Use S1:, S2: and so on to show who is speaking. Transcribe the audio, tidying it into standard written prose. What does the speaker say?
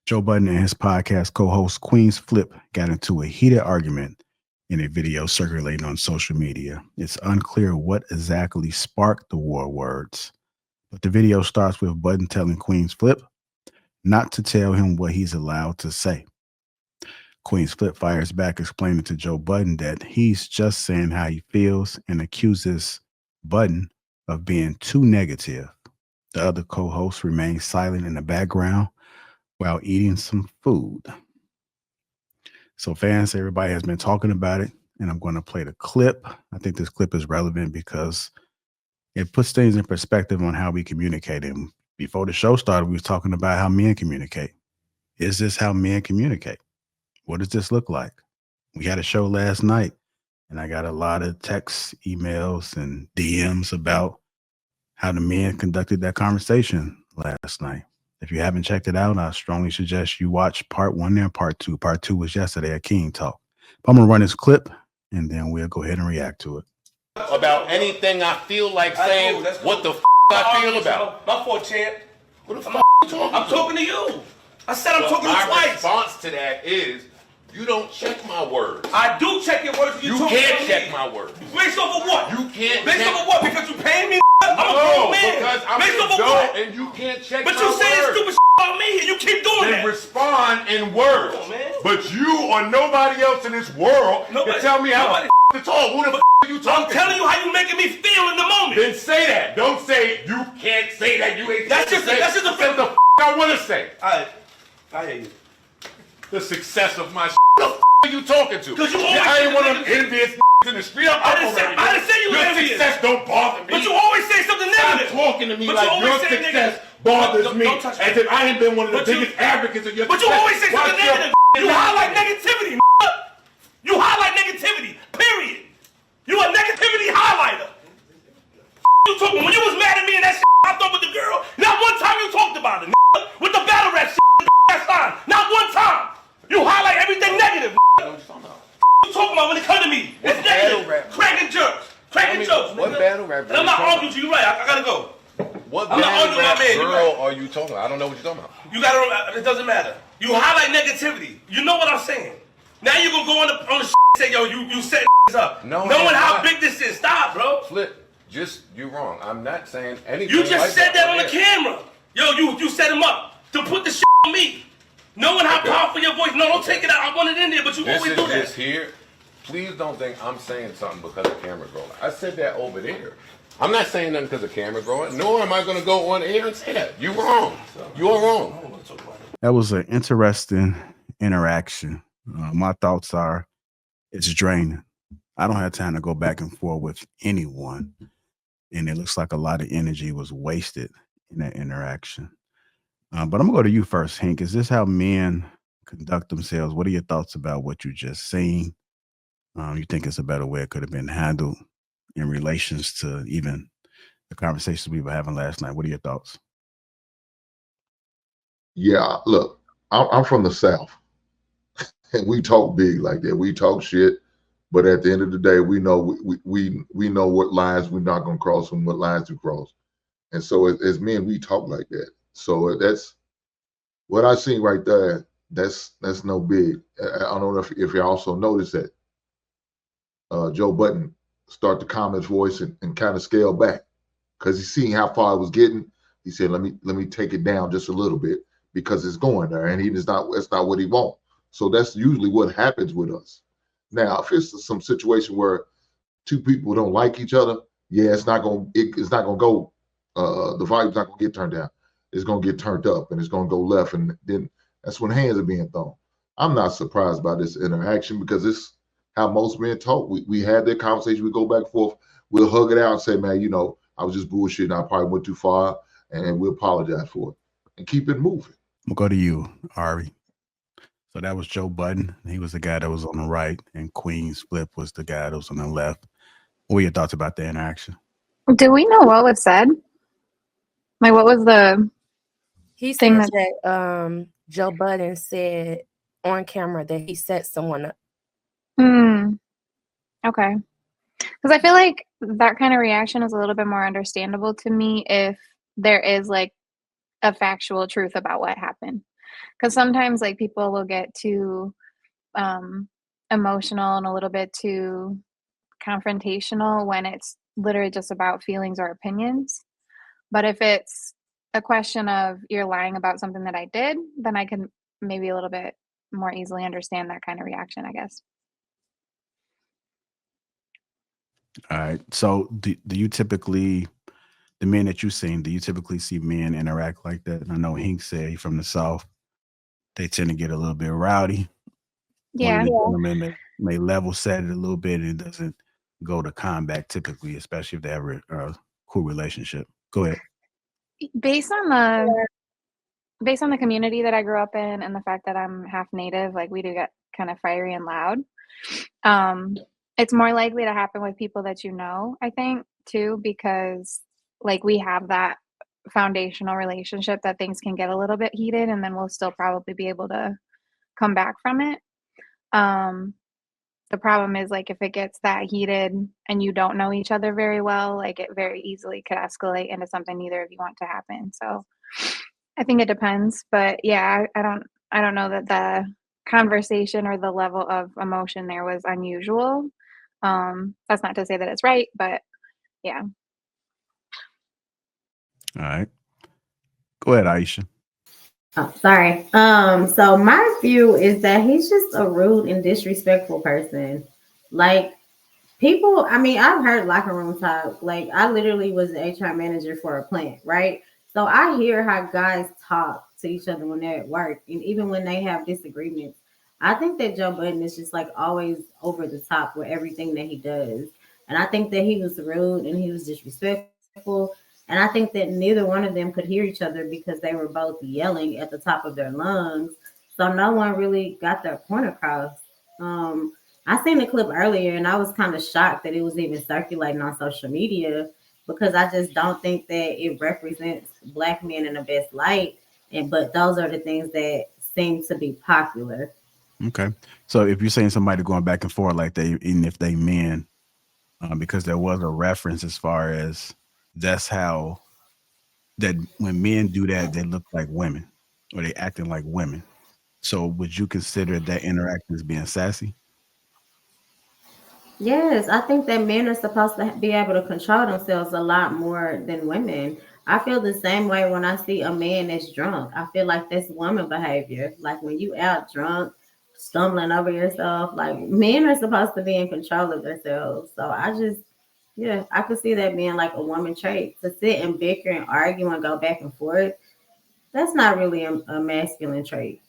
S1: Joe Budden and his podcast co-host Queenzflip got into a heated argument in a video circulating on social media. It's unclear what exactly sparked the war words, but the video starts with Budden telling Queenzflip not to tell him what he's allowed to say. Queenzflip fires back, explaining to Joe Budden that he's just saying how he feels and accuses Budden of being too negative. The other co host remains silent in the background while eating some food. So, fans, everybody has been talking about it, and I'm going to play the clip. I think this clip is relevant because it puts things in perspective on how we communicate. And before the show started, we was talking about how men communicate. Is this how men communicate? What does this look like? We had a show last night, and I got a lot of texts, emails, and DMs about how the men conducted that conversation last night. If you haven't checked it out, I strongly suggest you watch part one and part two. Part two was yesterday at King Talk. But I'm going to run this clip, and then we'll go ahead and react to it.
S2: About anything I feel like saying, what the I feel about.
S3: My fault, champ.
S2: What the fuck you talking about?
S3: I'm talking to you. I said I'm talking to you
S2: my
S3: twice.
S2: response to that is, you don't check my words.
S3: I do check your words.
S2: You can't check my words.
S3: Based off of what?
S2: You can't
S3: Based
S2: check.
S3: off of what? Because you paying me? I'm a
S2: No,
S3: grown man.
S2: because I'm
S3: Based
S2: an
S3: off of
S2: adult
S3: what?
S2: and you can't check
S3: But
S2: my
S3: you
S2: words.
S3: saying stupid about me and you keep doing
S2: Then
S3: that.
S2: respond in words.
S3: Come on, man.
S2: But you or nobody else in this world can tell me how to talk. Who the are you talking
S3: I'm telling you how you making me feel in the moment.
S2: Then say that. Don't say you can't say that. You ain't.
S3: That's just
S2: that's just the I want to say.
S3: Alright, I hear you.
S2: The success of my Who the are you talking to?
S3: Because you always
S2: I ain't
S3: say
S2: one
S3: the
S2: of them envious in the street. I
S3: didn't say you were
S2: Your
S3: envious.
S2: success don't bother me.
S3: But you always say something negative.
S2: Stop talking to me
S3: But
S2: like
S3: you always
S2: your
S3: say
S2: success
S3: negative.
S2: bothers
S3: Don't
S2: me.
S3: touch
S2: As
S3: me.
S2: if I ain't been one of the
S3: But you-
S2: biggest advocates of your
S3: But you
S2: success.
S3: always say something
S2: Watch your
S3: negative. You highlight negativity. You highlight negativity. Period. You a negativity highlighter. You talking when you was mad at me and that I thought with the girl. Not one time you talked about it. With the battle rap that's fine. Not one time. You highlight everything negative. You talking about when it come to me? It's negative. Cracking jokes. Cracking jokes.
S4: What battle rap?
S3: And I'm not arguing with you. You're right. I gotta go.
S4: What
S3: I'm not
S4: battle
S3: arguing
S4: rap
S3: with my man, you're
S4: girl
S3: right.
S4: are you talking about? I don't know what you're talking about.
S3: You gotta. It doesn't matter. You highlight negativity. You know what I'm saying. Now you gonna go on the and say, yo, you set up.
S4: No,
S3: knowing
S4: I'm
S3: how
S4: not.
S3: big this is. Stop, bro.
S4: Flip, you're wrong. I'm not saying anything.
S3: You just
S4: like
S3: said that on the
S4: there.
S3: camera. Yo, you set him up to put the on me. Knowing how powerful your voice. No, don't take it out. I want it in there, but you
S4: This
S3: always
S4: is
S3: do that.
S4: just here. Please don't think I'm saying something because the camera's rolling. I said that over there. I'm not saying nothing because the camera's rolling. Nor am I going to go on air and say that. You're wrong. You're wrong.
S1: That was an interesting interaction. My thoughts are it's draining. I don't have time to go back and forth with anyone. And it looks like a lot of energy was wasted in that interaction. But I'm going to go to you first, Hank. Is this how men conduct themselves? What are your thoughts about what you just seen? You think it's a better way it could have been handled in relations to even the conversations we were having last night? What are your thoughts?
S5: Yeah, look, I'm from the South, and we talk big like that. We talk shit, but at the end of the day, we know we know what lines we're not gonna cross and what lines to cross. And so as men, we talk like that. So that's what I seen right there. That's no big. I don't know if you also noticed that Joe Budden start to calm his voice and kind of scale back because he's seeing how far it was getting. He said, let me take it down just a little bit because it's going there, and it's not what he wants. So that's usually what happens with us. Now, if it's some situation where two people don't like each other, yeah, it's not gonna go. The volume's not gonna get turned down. It's gonna get turned up, and it's gonna go left, and then that's when hands are being thrown. I'm not surprised by this interaction because it's how most men talk. We had that conversation. We go back and forth. We'll hug it out and say, man, I was just bullshitting. I probably went too far, and we apologize for it and keep it moving.
S1: We'll go to you, Ari. So that was Joe Budden. He was the guy that was on the right, and Queenzflip was the guy that was on the left. What were your thoughts about the interaction?
S6: Do we know what was said? Like, what was the
S7: He
S6: thing
S7: said that Joe Budden said on camera that he set someone up.
S6: Okay. Because I feel like that kind of reaction is a little bit more understandable to me if there is like a factual truth about what happened. Because sometimes like people will get too emotional and a little bit too confrontational when it's literally just about feelings or opinions. But if it's a question of you're lying about something that I did, then I can maybe a little bit more easily understand that kind of reaction, I guess.
S1: All right. So do you typically, the men that you've seen, do you typically see men interact like that? And I know Hink said he's from the South. They tend to get a little bit rowdy. One
S6: Yeah.
S1: of the gentlemen may level set it a little bit and it doesn't go to combat typically, especially if they have a cool relationship. Go ahead.
S6: Based on the community that I grew up in and the fact that I'm half native, like we do get kind of fiery and loud. It's more likely to happen with people that you know, I think, too, because like we have that foundational relationship that things can get a little bit heated and then we'll still probably be able to come back from it. The problem is like if it gets that heated and you don't know each other very well, like it very easily could escalate into something neither of you want to happen. So I think it depends, but yeah, I don't know that the conversation or the level of emotion there was unusual. That's not to say that it's right, but yeah.
S1: All right. Go ahead, Aisha.
S8: Oh, sorry. So my view is that he's just a rude and disrespectful person. Like people, I mean, I've heard locker room talk. Like I literally was the HR manager for a plant, right? So I hear how guys talk to each other when they're at work and even when they have disagreements. I think that Joe Budden is just like always over the top with everything that he does. And I think that he was rude and he was disrespectful. And I think that neither one of them could hear each other because they were both yelling at the top of their lungs. So no one really got their point across. I seen the clip earlier and I was kind of shocked that it was even circulating on social media because I just don't think that it represents black men in the best light. But those are the things that seem to be popular.
S1: Okay. So if you're saying somebody going back and forth like they, even if they men, because there was a reference as far as that's how that when men do that, they look like women or they acting like women. So would you consider that interaction as being sassy?
S8: Yes, I think that men are supposed to be able to control themselves a lot more than women. I feel the same way when I see a man that's drunk. I feel like that's woman behavior. Like when you out drunk, stumbling over yourself, like men are supposed to be in control of themselves. So yeah, I could see that being like a woman trait to sit and bicker and argue and go back and forth. That's not really a masculine trait.